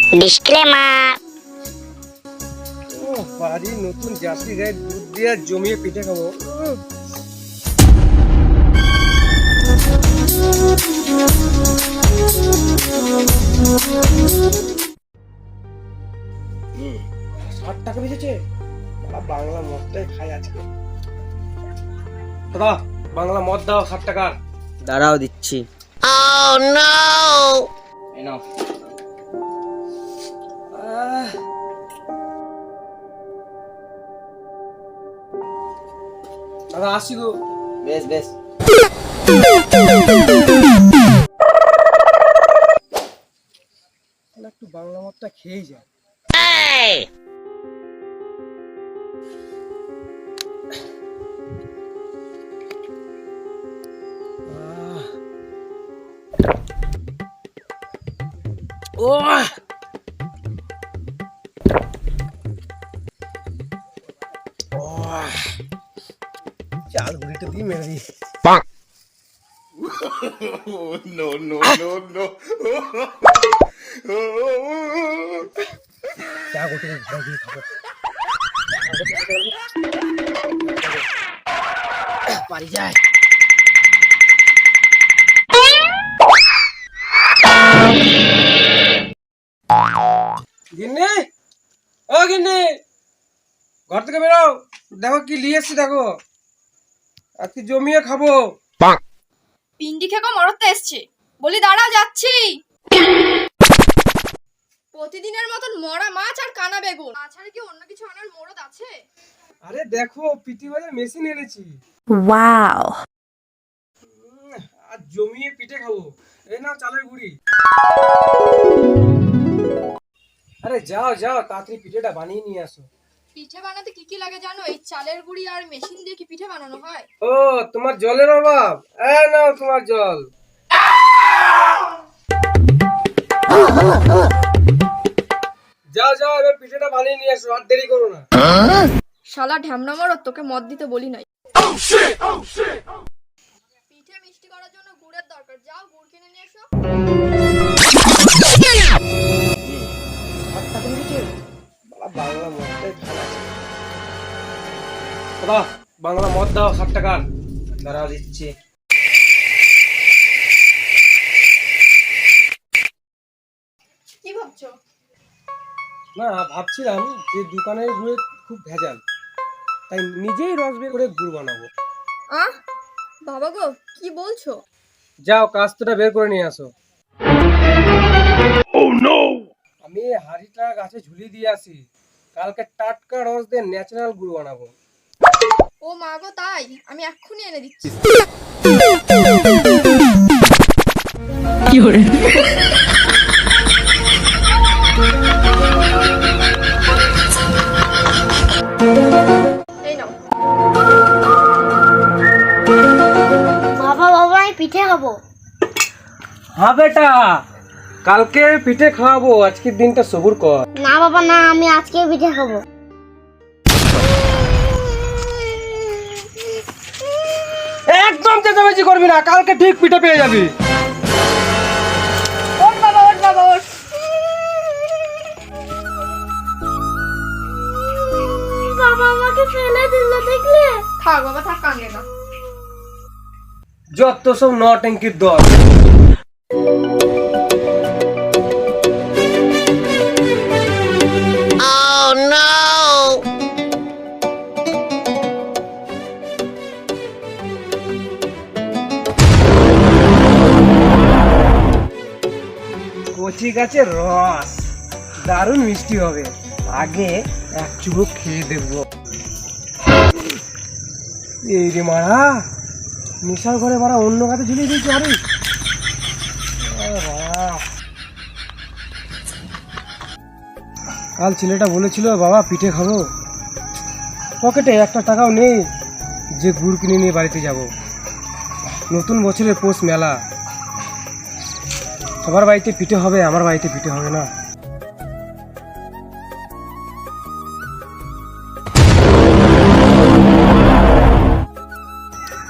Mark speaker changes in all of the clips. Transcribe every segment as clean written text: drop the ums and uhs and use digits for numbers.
Speaker 1: Disclaimer.
Speaker 2: বাড়ি নতুন jersey গায়ে দুধ দিয়ে জমিয়ে পিঠে খাবো। ষাট টাকা বেঁচেছে। বাংলা মদটাই খাই আজকে। দাদা বাংলা মদ দাও 60 টাকার।
Speaker 3: দাঁড়াও দিচ্ছি।
Speaker 1: Oh no!
Speaker 3: এই নাও।
Speaker 2: দাদা আসি গো।
Speaker 3: বেশ বেশ।
Speaker 2: একটু বাংলা মদটা খেয়েই যায়।
Speaker 1: Hey!
Speaker 2: চাল গুড়িটা দিয়ে মেরে দিই। চা গোটে ঘরে দিয়ে খাবো। পারি যায়। গিন্নি, ও গিন্নি, ঘর থেকে বেরো। দেখো কি নিয়ে এসছি, দেখো আজকে জমিয়ে খাবো।
Speaker 4: পিন্ডি খেকো মরতে এসছে, বলি দাঁড়াও যাচ্ছি। প্রতিদিনের মতন মরা মাছ আর কানা বেগুন, তাছাড়া কি অন্য কিছু আনার মরদ আছে?
Speaker 2: আরে দেখো পিটি বাজার মেশিন এনেছি।
Speaker 1: Wow!
Speaker 2: আর জমিয়ে পিঠে খাবো। এই নাও চালের গুঁড়ি। আরে যাও যাও তাড়াতাড়ি পিঠেটা বানিয়ে নিয়ে আসো।
Speaker 4: পিঠে বানাতে কি কি লাগে জানো? এই চালের গুঁড়ি আর মেশিন দিয়ে কি পিঠে বানানো হয়?
Speaker 2: ও তোমার জলের অভাব? এই নাও তোমার জল। যাও যাও এবার পিঠেটা বানিয়ে নিয়ে আসো, আর দেরি করো না।
Speaker 4: শালা ঢ্যামনা মরদ, তোকে মদ দিতে বলি নাই। পিঠে মিষ্টি করার জন্য গুড়ের দরকার, যাও গুড় কিনে নিয়ে এসো।
Speaker 2: 60 টাকা নিয়েছে। বাংলা মদটাই ভালো আছে। দাদা বাংলা মদ দাও 60 টাকার।
Speaker 3: দাঁড়াও দিচ্ছি।
Speaker 4: কি ভাবছো?
Speaker 2: না ভাবছিলাম যে দোকানের গুড়ে খুব ভেজাল, তাই নিজেই রস বের করে গুড় বানাবো।
Speaker 4: আহ বাবা গো, কি বলছো?
Speaker 2: যাও কাস্তেটা বের করে নিয়ে আসো। আমি হাড়িটা গাছে ঝুলিয়ে দিয়ে আসি, কালকে টাটকা রস দিয়ে ন্যাচারাল গুড় বানাবো।
Speaker 4: ও মা গো, তাই? আমি এক্ষুনি এনে দিচ্ছি। এই নাও।
Speaker 1: বাবা বাবা আমি পিঠে খাবো।
Speaker 2: হ্যাঁ বেটা, কালকে পিঠে খাওয়াবো, আজকের দিনটা সবুর কর।
Speaker 1: না বাবা না, আমি আজকে পিঠে খাবো।
Speaker 2: একদম চেঁচামেচি করবি না, কালকে ঠিক পিঠে পেয়ে যাবি।
Speaker 4: ওঠ বাবা, ওঠ বাবা, ওঠ।
Speaker 1: বাবা আমাকে ফেলে দিল, দেখলে?
Speaker 4: থাক বাবা থাক, কান্দে না।
Speaker 2: যত সব নটঙ্কির দল।
Speaker 1: Oh no!
Speaker 2: কচি গাছের রস দারুণ মিষ্টি হবে, আগে এক চুমুক খেয়ে দেখবো। এই রে মারা, নেশার ঘরে মারা অন্য গাছে ঝুলিয়ে দিয়েছে। আরে কাল ছেলেটা বলেছিল বাবা পিঠে খাবো, পকেটে একটা টাকাও নেই যে গুড় কিনে নিয়ে বাড়িতে যাব। নতুন বছরের পৌষ মেলা, সবার বাড়িতে পিঠে হবে, আমার বাড়িতে পিঠে হবে না।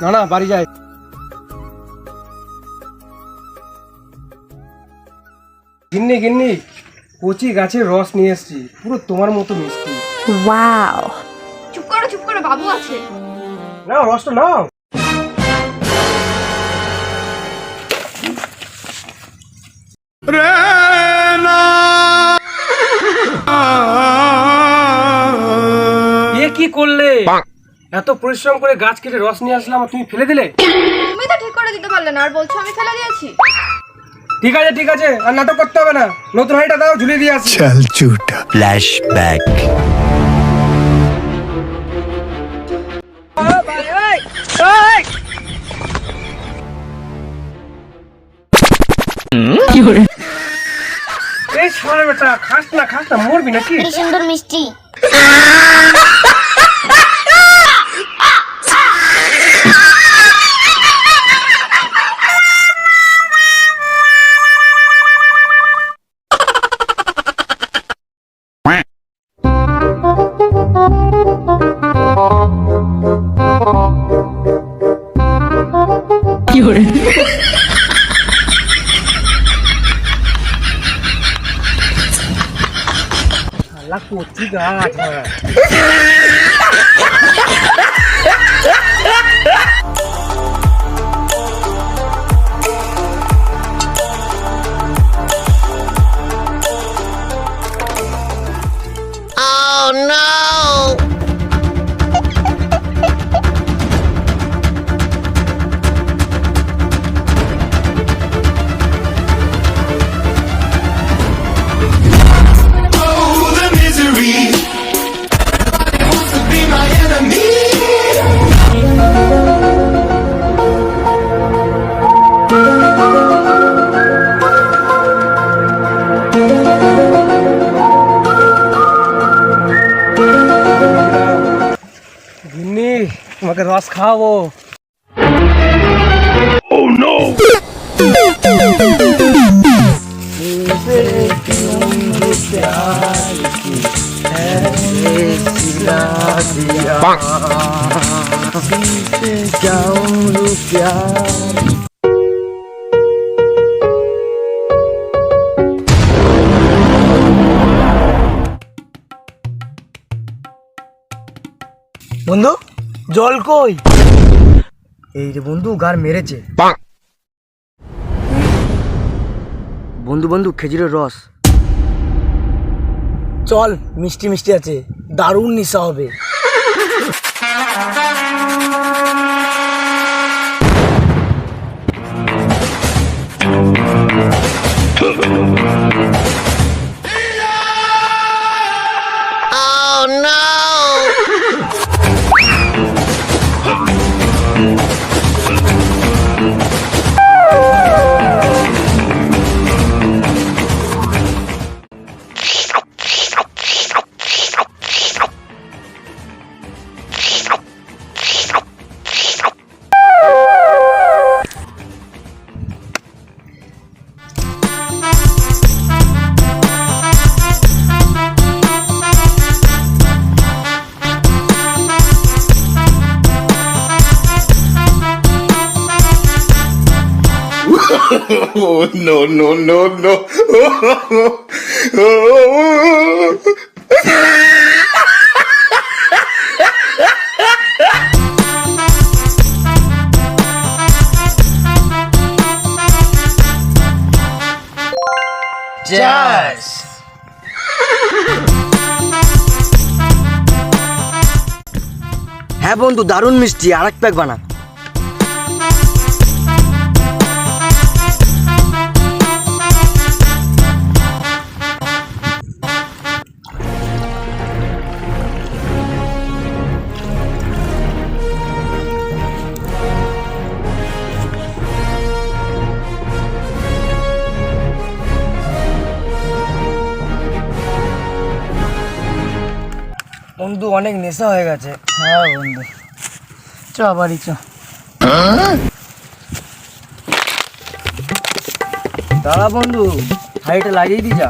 Speaker 2: না না বাড়ি যাই। গিন্নি গিন্নি, কচি গাছের রস নিয়ে এসেছি, পুরো তোমার মতো মিষ্টি।
Speaker 4: চুপ করো বাবু আছে।
Speaker 2: নাও রসটা নাও। এ কি করলে? এত পরিশ্রম করে গাছ কেটে রস নিয়ে আসলাম আর তুমি ফেলে দিলে?
Speaker 4: তুমি তো ঠিক করে দিতে পারলে না আর বলছো আমি ফেলে দিয়েছি।
Speaker 2: ঠিক আছে, আর নাটক করতে হবে না। নতুন হাঁড়িটা দাও, ঝুলিয়ে দিয়ে আসি।
Speaker 5: चल झूठा फ्लैशबैक।
Speaker 2: এই শালা বেটা, খাস না মরবি নাকি?
Speaker 1: কি সুন্দর মিষ্টি।
Speaker 2: শালা কচি গাছ। গিন্নি, তোমাকে রস খাওয়াবো।
Speaker 3: বন্ধু জল কই? এই যে বন্ধু গার মেরেছে। বন্ধু খেজুরের রস। চল, মিষ্টি মিষ্টি আছে, দারুণ নেশা হবে।
Speaker 5: Oh no.
Speaker 3: Cheers! হ্যাঁ বন্ধু, দারুণ মিষ্টি, আরেক প্যাক বানা। বন্ধু অনেক নেশা হয়ে গেছে। হ্যাঁ বন্ধু, চ বাড়ি চ। দাঁড়া বন্ধু, হাইটা লাগিয়ে দি যা।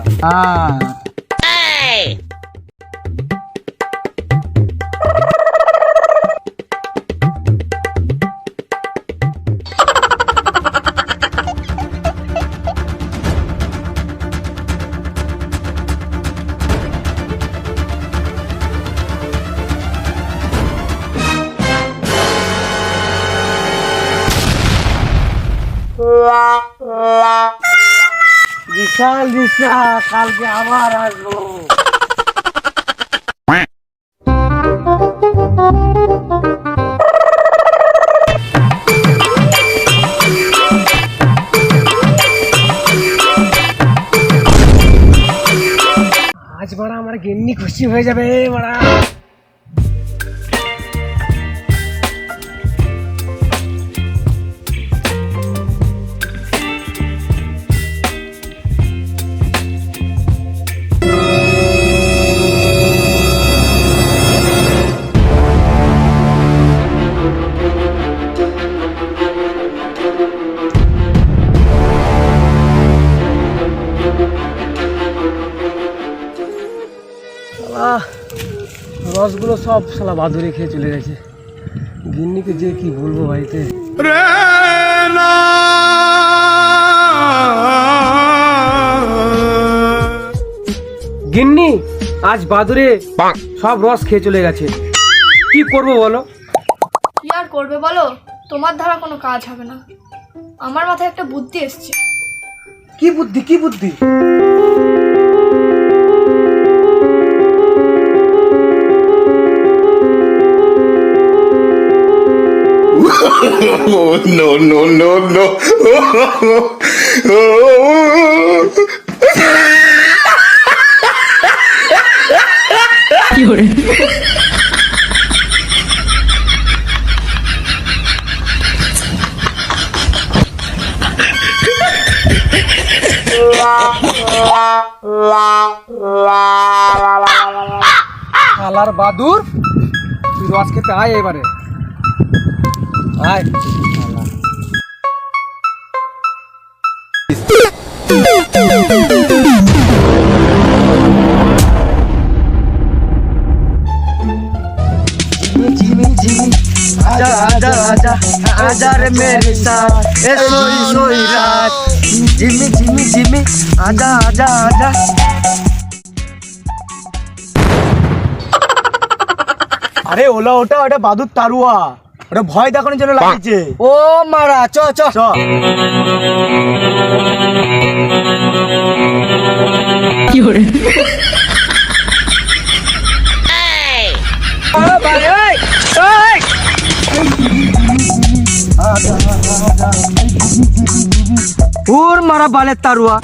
Speaker 3: বিশাল দিশা, কালকে আবার আসবো।
Speaker 2: আজ বাড়া আমার গিন্নি খুশি হয়ে যাবে বাড়া। রসগুলো সব শালা বাদুরে খেয়ে চলে গেছে। গিন্নিকে যে কি বলবো বাড়িতে। গিন্নি আজ বাদুরে সব রস খেয়ে চলে গেছে, কি করবো বলো?
Speaker 4: কি আর করবে বলো, তোমার দ্বারা কোনো কাজ হবে না। আমার মাথায় একটা বুদ্ধি এসছে।
Speaker 2: কি বুদ্ধি, কি বুদ্ধি?
Speaker 5: Oh, no, no, no, no.
Speaker 2: শালার বাদুর, তুই রস খেতে আয় এবারে, আয়।
Speaker 3: आजा आजा आजा आजा रे मेरे साथ, ए सोई सोई रात, जिमी जिमी जिमी, आजा आजा आजा। আরে ওলা ওটা ওটা বাদুর তারুয়া, ওটা ভয় দেখানোর জন্য লাগিয়েছে। ও মারা, চ চ চ। কি করে ওর মারা বালের তারুয়া,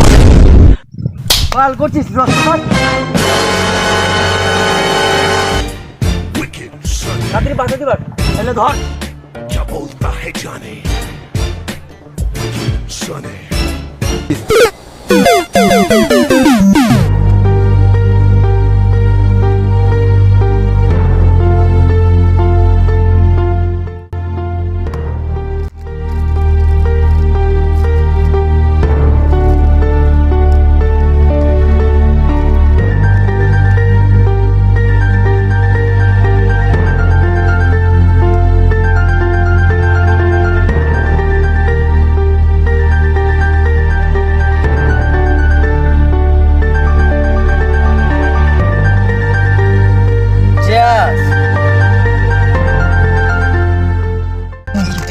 Speaker 3: পাল করছিস রসমান। রাত্রি বাঁচা দিবার এলে ধর।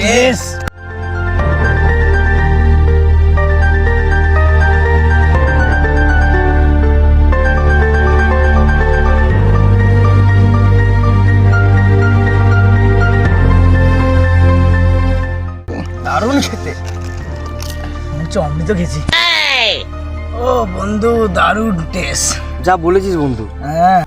Speaker 3: Yes. দারুণ খেতে, অমৃত খেয়েছি। ও বন্ধু, দারুণ টেস্ট।
Speaker 2: যা বলেছিস বন্ধু।
Speaker 3: হ্যাঁ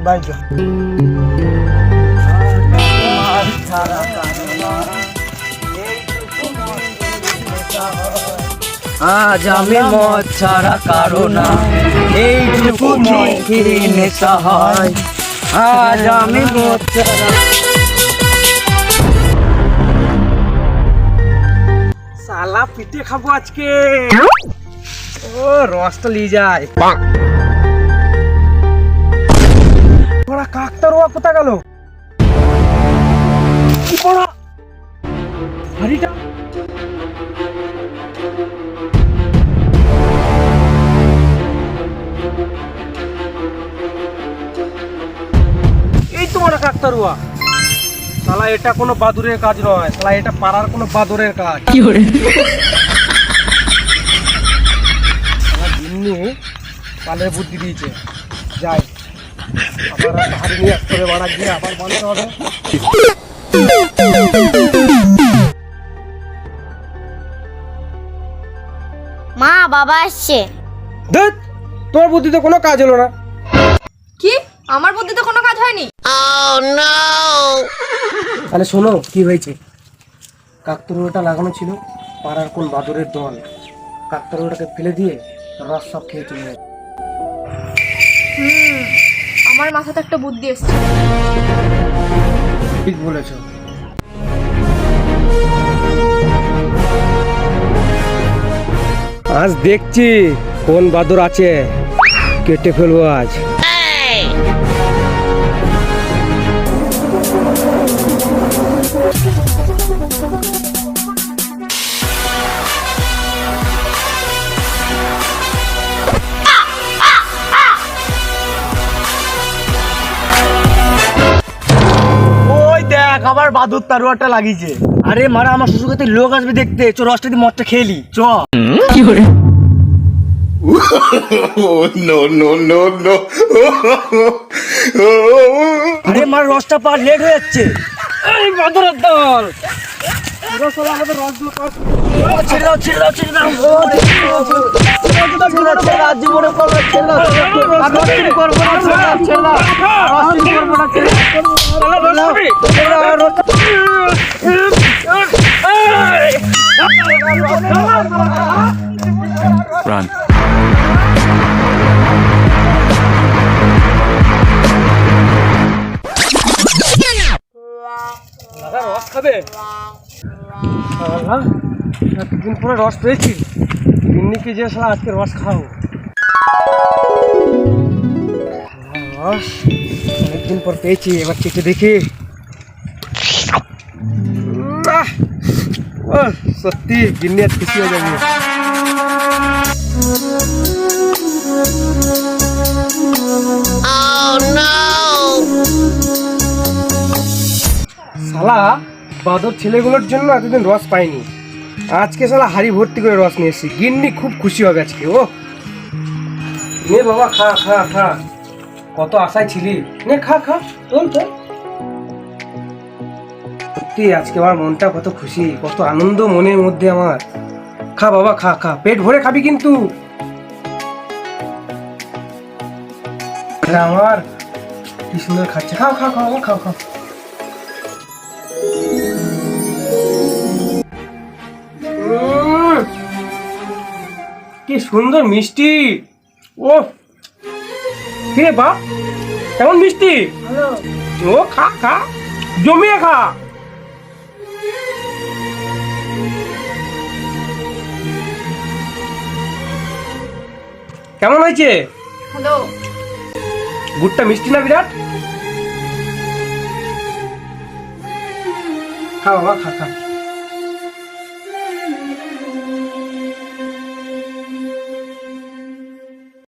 Speaker 3: বাইজা আজ আমি মদ ছাড়া কারো না, এইটুকু মদ নেশা হয়। আজ আমি মদ ছাড়া।
Speaker 2: শালা পিঠে খাবো আজকে। ও রসটা নিয়ে যায়। ওরা কাকতারুয়া কোথা গেল? কি পড়া হাড়িটা কাকতারুয়া। শালা এটা কোনো বাদুরের কাজ নয়, শালা এটা পাড়ার কোনো বাদরের কাজ। শালা গিন্নি পালের বুদ্ধি দিয়েছে। যাই, আবার একটা হাড়ি নিয়ে আসতে হবে, বাড়া গিয়ে আবার বানাতে হবে।
Speaker 1: মা বাবা আসছে।
Speaker 2: ধ্যাৎ, তোর বুদ্ধিতে কোনো কাজ হলো না।
Speaker 4: কি আমার বুদ্ধিতে কোনো কাজ হয়নি?
Speaker 2: তাহলে শোনো কি হয়েছে। কাকতারুয়াটা লাগানো ছিল পাড়ার কোন বাদরের দল, কাকতারুয়াটাকে ফেলে দিয়ে রস সব খেয়ে চলে গেছে।
Speaker 4: আমার মাথাতে একটা বুদ্ধি এসছে।
Speaker 2: ঠিক বলেছ। আজ দেখছি কোন বাদর আছে, কেটে ফেলবো আজ।
Speaker 3: ওই দেখ আবার বাদুর তারুয়াটা লাগিয়েছে। আরে মারা, আমার শ্বশুরকে লোক আসবে দেখতে, চ রসটা দিয়ে মদটা খেলি চ।
Speaker 5: Oh, no, no, no, no.
Speaker 3: আরে মার রসটা পার, লেট হয়ে যাচ্ছে।
Speaker 2: এই বাদরের দল, ওরা সব আমাদের রস দিয়ে পাস।
Speaker 3: ছেড়ে দাও, ছেড়ে দাও, ছেড়ে দাও। ছেড়ে দাও, জীবনে করবো, ছেড়ে দাও। আর রস চুরি করবো না, ছেড়ে দাও, ছেড়ে দাও। রস চুরি করবো না, ছেড়ে দাও। ছেড়ে দাও, রস।
Speaker 5: Run.
Speaker 2: দাদা রস খাবে? এতদিন পরে রস পেয়েছি, গিন্নিকে যে শালা আজকে রস খাও। রস অনেকদিন পর পেয়েছি, এবার চেটে দেখি। সত্যি গিন্নি আজ খুশি হয়ে যাবে। শালা বাদর ছেলেগুলোর জন্য এতদিন রস পাইনি, আজকে শালা হাড়ি ভর্তি করে রস নিয়ে এসেছি। গিন্নি খুব খুশি হবে আজকে। ও নে বাবা, খা খা খা, কত আশায় ছিলি। নে খা খা, চল চল। সত্যি আজকে আমার মনটা কত খুশি, কত আনন্দ মনের মধ্যে আমার। খা বাবা, খা খা, পেট ভরে খাবি কিন্তু। আমার কি সুন্দর খাচ্ছে, খাও খাও খাও খাও খাও। কি সুন্দর মিষ্টি। ও কে বাপ, কেমন মিষ্টি। ও খা খা, জমিয়ে খা। কেমন হয়েছে?
Speaker 4: হ্যালো,
Speaker 2: গুড়টা মিষ্টি না বিরাট? খা বাবা, খা খা।